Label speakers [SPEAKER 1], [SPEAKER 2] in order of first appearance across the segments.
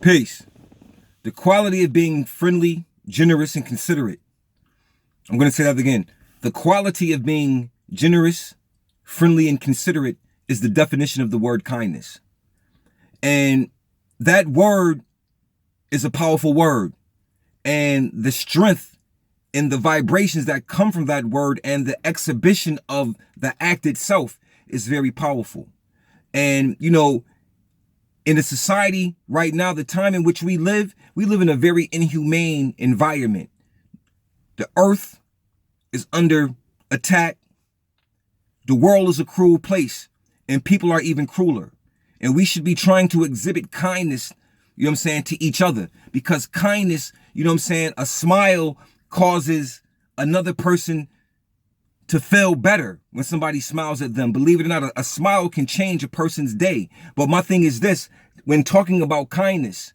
[SPEAKER 1] Peace. The quality of being friendly, generous, and considerate. I'm going to say that again. The quality of being generous, friendly, and considerate is the definition of the word kindness. And that word is a powerful word. And the strength and the vibrations that come from that word and the exhibition of the act itself is very powerful. And, in a society right now, the time in which we live in a very inhumane environment. The earth is under attack. The world is a cruel place, and people are even crueler. And we should be trying to exhibit kindness, to each other. Because kindness, a smile causes another person to feel better when somebody smiles at them. Believe it or not, a smile can change a person's day. But my thing is this, when talking about kindness,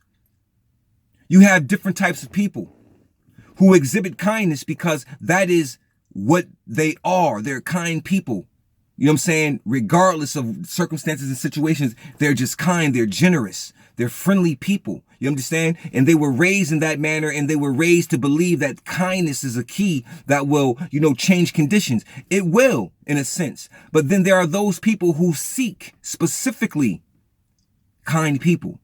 [SPEAKER 1] you have different types of people who exhibit kindness because that is what they are. They're kind people. Regardless of circumstances and situations, they're just kind. They're generous. They're friendly people. You understand? And they were raised in that manner, and they were raised to believe that kindness is a key that will, change conditions. It will, in a sense. But then there are those people who seek specifically kind people.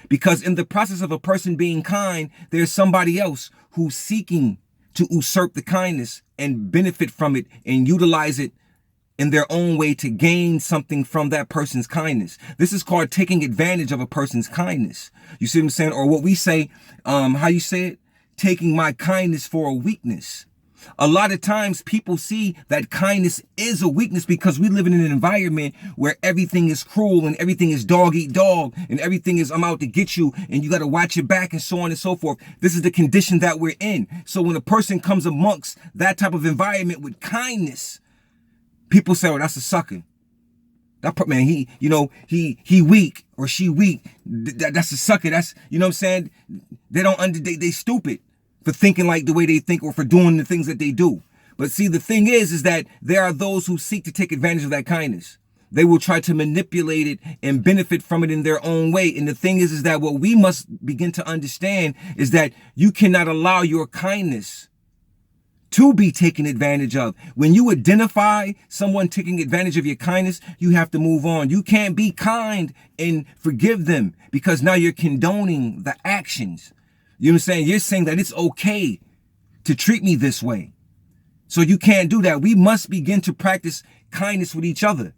[SPEAKER 1] Because in the process of a person being kind, there's somebody else who's seeking to usurp the kindness and benefit from it and utilize it in their own way to gain something from that person's kindness. This is called taking advantage of a person's kindness. You see what I'm saying? Or what we say, how you say it? Taking my kindness for a weakness. A lot of times people see that kindness is a weakness because we live in an environment where everything is cruel and everything is dog eat dog and everything is I'm out to get you and you got to watch your back and so on and so forth. This is the condition that we're in. So when a person comes amongst that type of environment with kindness, people say, "Oh, that's a sucker. That man, he weak or she weak. That's a sucker. That's They stupid for thinking like the way they think or for doing the things that they do." But see, the thing is that there are those who seek to take advantage of that kindness. They will try to manipulate it and benefit from it in their own way. And the thing is that what we must begin to understand is that you cannot allow your kindness to be taken advantage of. When you identify someone taking advantage of your kindness, you have to move on. You can't be kind and forgive them because now you're condoning the actions. You know what I'm saying? You're saying that it's okay to treat me this way. So you can't do that. We must begin to practice kindness with each other.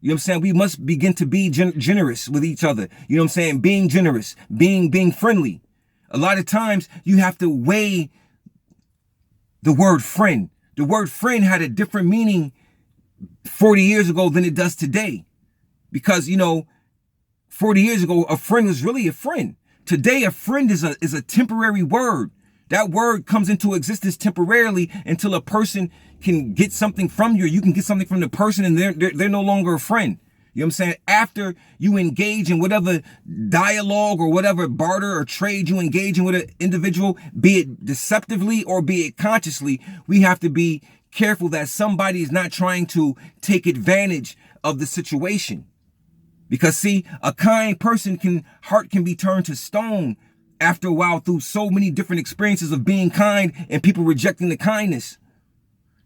[SPEAKER 1] You know what I'm saying? We must begin to be generous with each other. You know what I'm saying? Being generous, being friendly. A lot of times you have to weigh the word friend. The word friend had a different meaning 40 years ago than it does today. Because, 40 years ago, a friend was really a friend. Today, a friend is a temporary word. That word comes into existence temporarily until a person can get something from you. You can get something from the person and they're no longer a friend. You know what I'm saying? After you engage in whatever dialogue or whatever barter or trade you engage in with an individual, be it deceptively or be it consciously, we have to be careful that somebody is not trying to take advantage of the situation. Because see, a kind person heart can be turned to stone after a while through so many different experiences of being kind and people rejecting the kindness.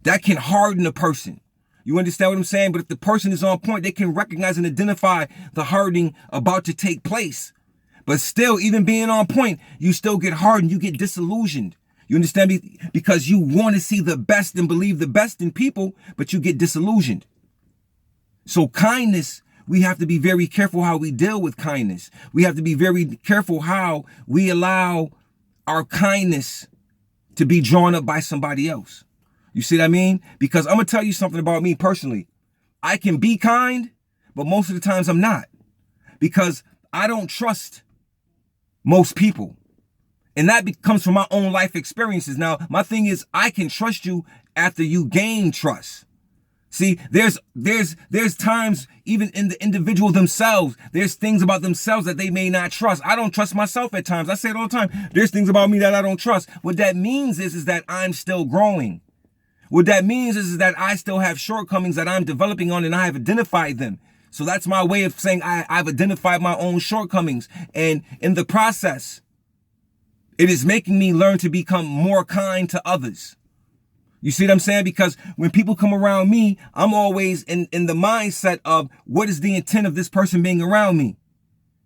[SPEAKER 1] That can harden a person. You understand what I'm saying? But if the person is on point, they can recognize and identify the hardening about to take place. But still, even being on point, you still get hardened. You get disillusioned. You understand me? Because you want to see the best and believe the best in people, but you get disillusioned. So kindness, we have to be very careful how we deal with kindness. We have to be very careful how we allow our kindness to be drawn up by somebody else. You see what I mean? Because I'm going to tell you something about me personally. I can be kind, but most of the times I'm not. Because I don't trust most people. And that comes from my own life experiences. Now, my thing is, I can trust you after you gain trust. See, there's times even in the individual themselves, there's things about themselves that they may not trust. I don't trust myself at times. I say it all the time. There's things about me that I don't trust. What that means is that I'm still growing. What that means is that I still have shortcomings that I'm developing on and I have identified them. So that's my way of saying I've identified my own shortcomings. And in the process, it is making me learn to become more kind to others. You see what I'm saying? Because when people come around me, I'm always in the mindset of what is the intent of this person being around me?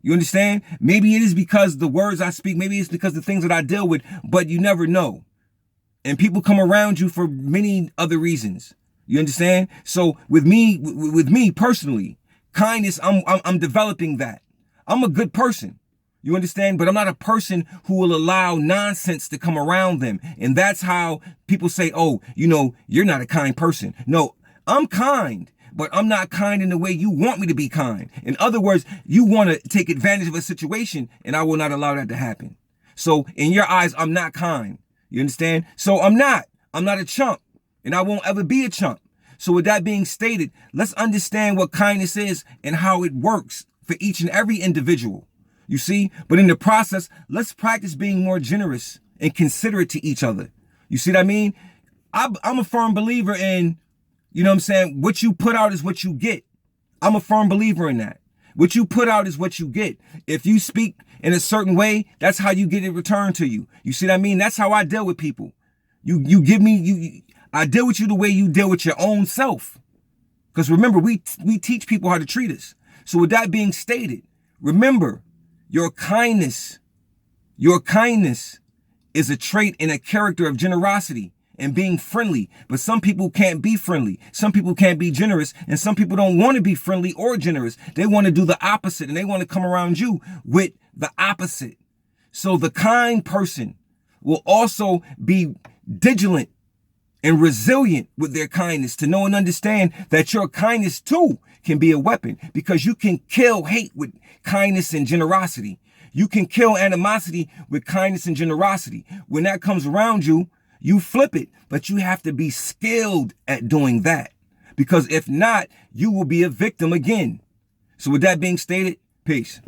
[SPEAKER 1] You understand? Maybe it is because the words I speak, maybe it's because the things that I deal with, but you never know. And people come around you for many other reasons. You understand? So with me personally, kindness, I'm developing that. I'm a good person. You understand? But I'm not a person who will allow nonsense to come around them. And that's how people say, oh, you're not a kind person. No, I'm kind, but I'm not kind in the way you want me to be kind. In other words, you want to take advantage of a situation, and I will not allow that to happen. So in your eyes, I'm not kind. You understand? So I'm not a chump, and I won't ever be a chump. So with that being stated, let's understand what kindness is and how it works for each and every individual. You see? But in the process, let's practice being more generous and considerate to each other. You see what I mean? I'm a firm believer in, what you put out is what you get. I'm a firm believer in that. What you put out is what you get. If you speak in a certain way, that's how you get it returned to you. You see what I mean? That's how I deal with people. I deal with you the way you deal with your own self. Because remember, we teach people how to treat us. So with that being stated, remember, your kindness is a trait and a character of generosity and being friendly. But some people can't be friendly. Some people can't be generous. And some people don't want to be friendly or generous. They want to do the opposite, and they want to come around you with the opposite. So the kind person will also be vigilant and resilient with their kindness, to know and understand that your kindness too can be a weapon, because you can kill hate with kindness and generosity. You can kill animosity with kindness and generosity. When that comes around you, you flip it, but you have to be skilled at doing that, because if not, you will be a victim again. So with that being stated, peace.